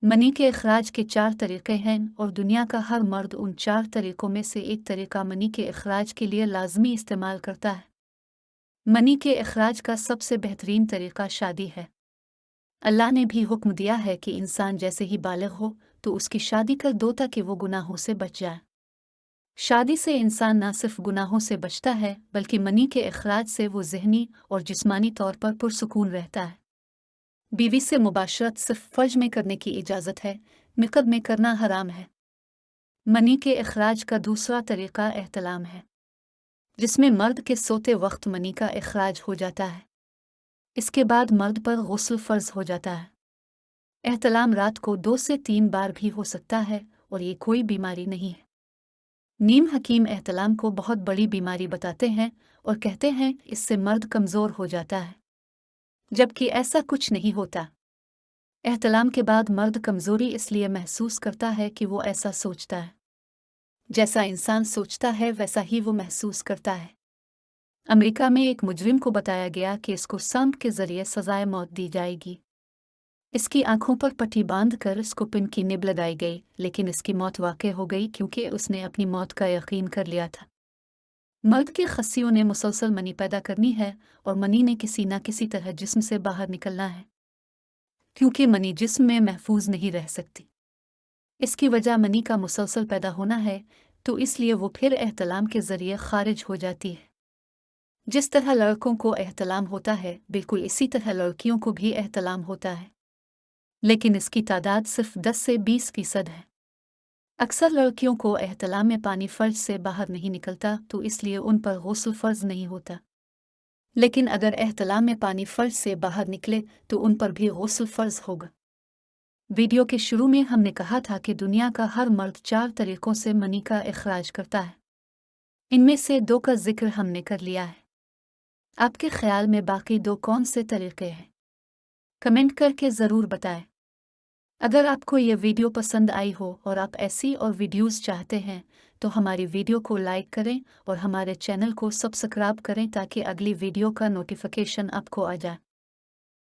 Money के अखराज के 4 तरीक़े हैं और दुनिया का हर मर्द उन 4 तरीक़ों में से एक तरीक़ा मनी के अखराज के लिए लाज़मी इस्तेमाल करता है। मनी के अखराज का सबसे बेहतरीन तरीक़ा शादी है। अल्लाह ने भी हुक्म दिया है कि इंसान जैसे ही बालिग़ हो तो उसकी शादी कर दो ताकि वो गुनाहों से बच जाए। शादी से इंसान न सिर्फ गुनाहों से बचता है बल्कि मनी के अखराज से वो ज़हनी और जिस्मानी तौर पर पुरसुकून रहता है। बीवी से मुबाशरत सिर्फ फ़र्ज में करने की इजाज़त है, मिक़द में करना हराम है। मनी के अखराज का दूसरा तरीक़ा एहतलाम है, जिसमें मर्द के सोते वक्त मनी का अखराज हो जाता है। इसके बाद मर्द पर गुस्ल फ़र्ज हो जाता है। एहतलाम रात को 2 से 3 बार भी हो सकता है और ये कोई बीमारी नहीं है। नीम हकीम एहतलाम को बहुत बड़ी बीमारी बताते हैं और कहते हैं इससे मर्द कमज़ोर हो जाता है, जबकि ऐसा कुछ नहीं होता। एहतलाम के बाद मर्द कमज़ोरी इसलिए महसूस करता है कि वो ऐसा सोचता है। जैसा इंसान सोचता है वैसा ही वो महसूस करता है। अमेरिका में एक मुजरिम को बताया गया कि इसको सांप के ज़रिए सज़ाए मौत दी जाएगी। इसकी आंखों पर पट्टी बांधकर इसको पिन की निब लगाई गई, लेकिन इसकी मौत वाक़ई हो गई क्योंकि उसने अपनी मौत का यकीन कर लिया था। मर्द के खस्सियों ने मुसलसल मनी पैदा करनी है और मनी ने किसी न किसी तरह जिस्म से बाहर निकलना है, क्योंकि मनी जिस्म में महफूज नहीं रह सकती। इसकी वजह मनी का मुसलसल पैदा होना है, तो इसलिए वो फिर एहतलाम के ज़रिए खारिज हो जाती है। जिस तरह लड़कों को एहतलाम होता है बिल्कुल इसी तरह लड़कियों को भी एहतलाम होता है, लेकिन इसकी तादाद सिर्फ 10 से 20% है। अक्सर लड़कियों को एहतलाम में पानी फ़र्ज से बाहर नहीं निकलता, तो इसलिए उन पर गुस्ल फ़र्ज नहीं होता। लेकिन अगर एहतलाम में पानी फ़र्ज से बाहर निकले तो उन पर भी गुस्ल फ़र्ज होगा। वीडियो के शुरू में हमने कहा था कि दुनिया का हर मर्द 4 तरीक़ों से मनी का इखराज करता है। इनमें से 2 का जिक्र हमने कर लिया है। आपके ख्याल में बाकी 2 कौन से तरीक़े हैं? कमेंट करके ज़रूर बताएं। अगर आपको ये वीडियो पसंद आई हो और आप ऐसी और वीडियोज़ चाहते हैं तो हमारी वीडियो को लाइक करें और हमारे चैनल को सब्सक्राइब करें ताकि अगली वीडियो का नोटिफिकेशन आपको आ जाए।